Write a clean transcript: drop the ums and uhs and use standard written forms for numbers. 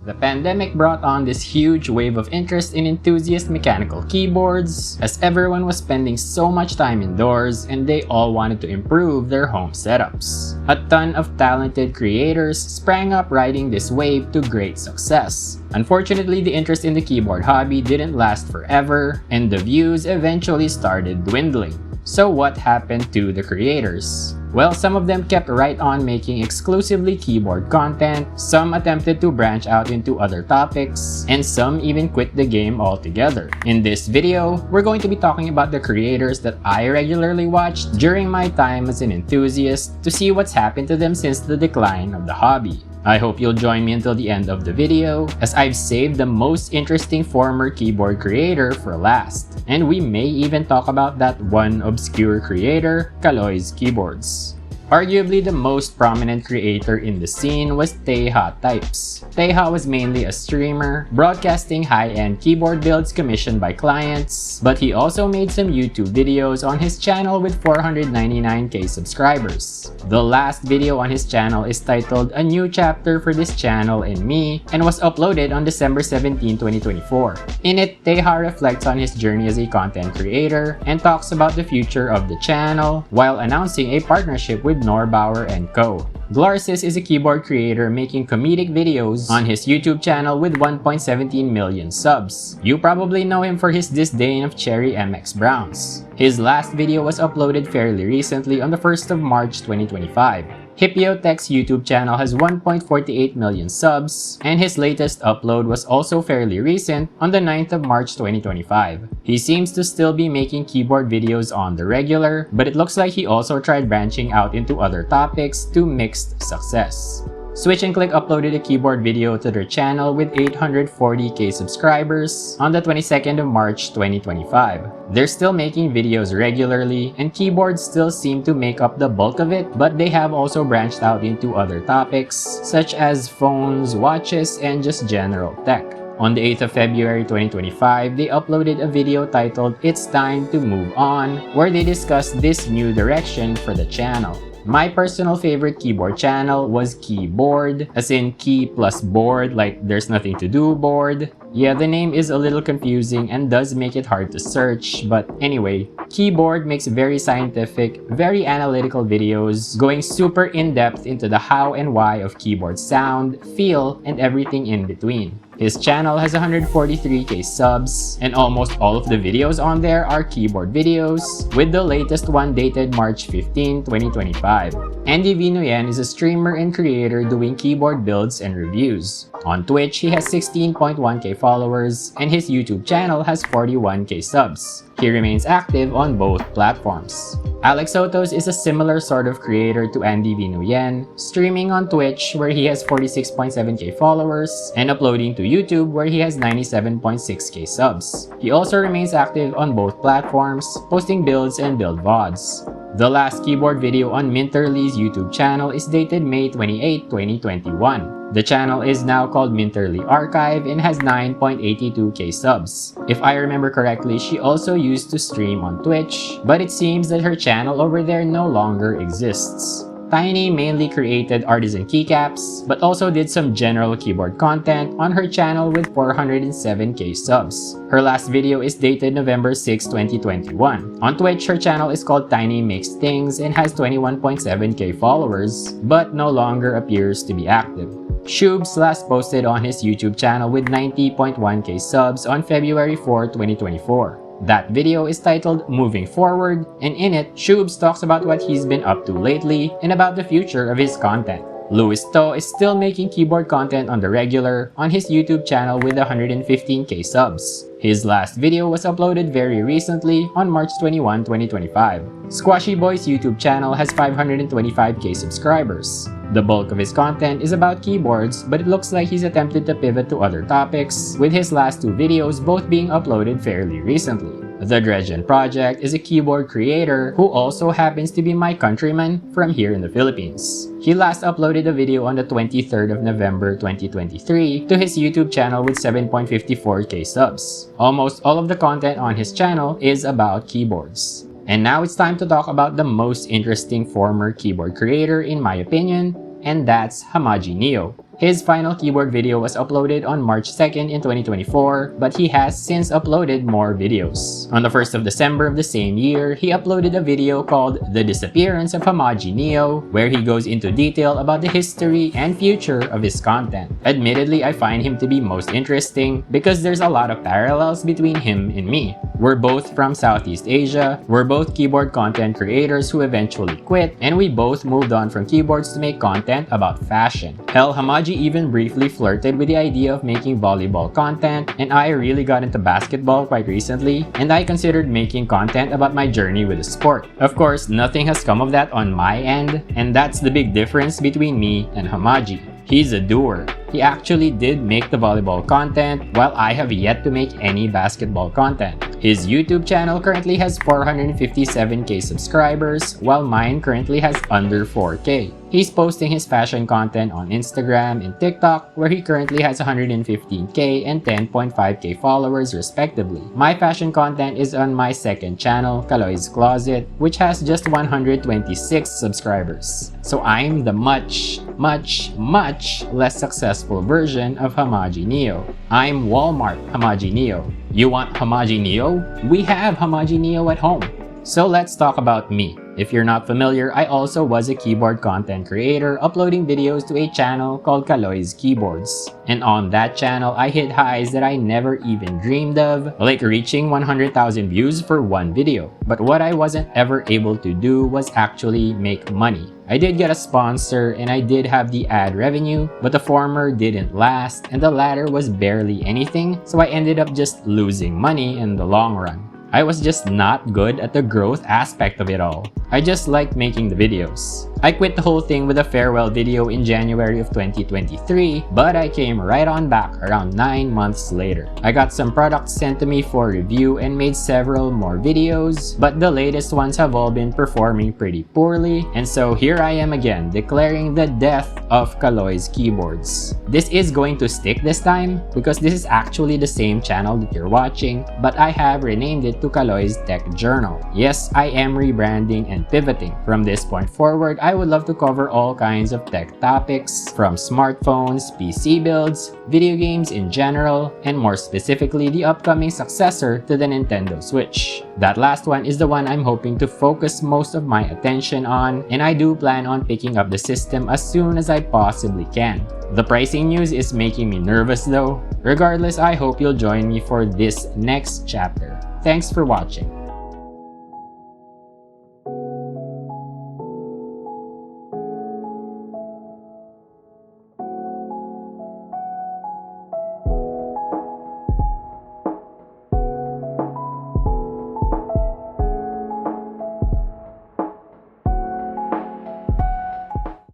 The pandemic brought on this huge wave of interest in enthusiast mechanical keyboards, as everyone was spending so much time indoors and they all wanted to improve their home setups. A ton of talented creators sprang up riding this wave to great success. Unfortunately, the interest in the keyboard hobby didn't last forever, and the views eventually started dwindling. So what happened to the creators? Well, some of them kept right on making exclusively keyboard content, some attempted to branch out into other topics, and some even quit the game altogether. In this video, we're going to be talking about the creators that I regularly watched during my time as an enthusiast to see what's happened to them since the decline of the hobby. I hope you'll join me until the end of the video, as I've saved the most interesting former keyboard creator for last. And we may even talk about that one obscure creator, Caloy's Keyboards. Arguably the most prominent creator in the scene was Taeha types. Taeha was mainly a streamer, broadcasting high-end keyboard builds commissioned by clients, but he also made some YouTube videos on his channel with 499k subscribers. The last video on his channel is titled A New Chapter for This Channel and Me and was uploaded on December 17, 2024. In it, Taeha reflects on his journey as a content creator and talks about the future of the channel while announcing a partnership with Norbauer & Co. Glarses is a keyboard creator making comedic videos on his YouTube channel with 1.17 million subs. You probably know him for his disdain of Cherry MX Browns. His last video was uploaded fairly recently on the 1st of March 2025. Hipyo Tech's YouTube channel has 1.48 million subs, and his latest upload was also fairly recent on the 9th of March 2025. He seems to still be making keyboard videos on the regular, but it looks like he also tried branching out into other topics to mixed success. Switch and Click uploaded a keyboard video to their channel with 840k subscribers on the 22nd of March 2025. They're still making videos regularly, and keyboards still seem to make up the bulk of it, but they have also branched out into other topics such as phones, watches, and just general tech. On the 8th of February 2025, they uploaded a video titled It's Time to Move On, where they discussed this new direction for the channel. My personal favorite keyboard channel was Keyboard, as in key plus board, like there's nothing to do board. Yeah, the name is a little confusing and does make it hard to search, but anyway, Keyboard makes very scientific, very analytical videos, going super in-depth into the how and why of keyboard sound, feel, and everything in between. His channel has 143k subs, and almost all of the videos on there are keyboard videos, with the latest one dated March 15, 2025. V Nguyen is a streamer and creator doing keyboard builds and reviews. On Twitch, he has 16.1k followers, and his YouTube channel has 41k subs. He remains active on both platforms. Alexotos is a similar sort of creator to V Nguyen, streaming on Twitch where he has 46.7k followers, and uploading to YouTube where he has 97.6k subs. He also remains active on both platforms, posting builds and build VODs. The last keyboard video on Minterly's YouTube channel is dated May 28, 2021. The channel is now called Minterly Archive and has 9.82k subs. If I remember correctly, she also used to stream on Twitch, but it seems that her channel over there no longer exists. Tiny mainly created artisan keycaps, but also did some general keyboard content on her channel with 407k subs. Her last video is dated November 6, 2021. On Twitch, her channel is called Tiny Makes Things and has 21.7k followers, but no longer appears to be active. Shoobs last posted on his YouTube channel with 90.1k subs on February 4, 2024. That video is titled Moving Forward, and in it, Shoobs talks about what he's been up to lately and about the future of his content. Louis To is still making keyboard content on the regular on his YouTube channel with 115k subs. His last video was uploaded very recently on March 21, 2025. Squashy Boy's YouTube channel has 525k subscribers. The bulk of his content is about keyboards, but it looks like he's attempted to pivot to other topics, with his last two videos both being uploaded fairly recently. The Dredgen Project is a keyboard creator who also happens to be my countryman from here in the Philippines. He last uploaded a video on the 23rd of November 2023 to his YouTube channel with 7.54k subs. Almost all of the content on his channel is about keyboards. And now it's time to talk about the most interesting former keyboard creator in my opinion, and that's Hamaji Neo. His final keyboard video was uploaded on March 2nd in 2024, but he has since uploaded more videos. On the 1st of December of the same year, he uploaded a video called The Disappearance of Hamaji Neo, where he goes into detail about the history and future of his content. Admittedly, I find him to be most interesting because there's a lot of parallels between him and me. We're both from Southeast Asia, we're both keyboard content creators who eventually quit, and we both moved on from keyboards to make content about fashion. Hell, Hamaji even briefly flirted with the idea of making volleyball content, and I really got into basketball quite recently, and I considered making content about my journey with the sport. Of course, nothing has come of that on my end, and that's the big difference between me and Hamaji. He's a doer. He actually did make the volleyball content, while I have yet to make any basketball content. His YouTube channel currently has 457k subscribers, while mine currently has under 4k. He's posting his fashion content on Instagram and TikTok, where he currently has 115k and 10.5k followers respectively. My fashion content is on my second channel, Caloy's Closet, which has just 126 subscribers. So I'm the much less successful version of Hamaji Neo. I'm Walmart Hamaji Neo. You want Hamaji Neo? We have Hamaji Neo at home. So let's talk about me. If you're not familiar, I also was a keyboard content creator uploading videos to a channel called Caloy's Keyboards. And on that channel, I hit highs that I never even dreamed of, like reaching 100,000 views for one video. But what I wasn't ever able to do was actually make money. I did get a sponsor and I did have the ad revenue, but the former didn't last and the latter was barely anything, so I ended up just losing money in the long run. I was just not good at the growth aspect of it all. I just liked making the videos. I quit the whole thing with a farewell video in January of 2023, but I came right on back around 9 months later. I got some products sent to me for review and made several more videos, but the latest ones have all been performing pretty poorly, and so here I am again declaring the death of Caloy's Keyboards. This is going to stick this time because this is actually the same channel that you're watching, but I have renamed it to Caloy's Tech Journal. Yes, I am rebranding and pivoting. From this point forward, I would love to cover all kinds of tech topics, from smartphones, PC builds, video games in general, and more specifically the upcoming successor to the Nintendo Switch. That last one is the one I'm hoping to focus most of my attention on, and I do plan on picking up the system as soon as I possibly can. The pricing news is making me nervous though. Regardless, I hope you'll join me for this next chapter. Thanks for watching.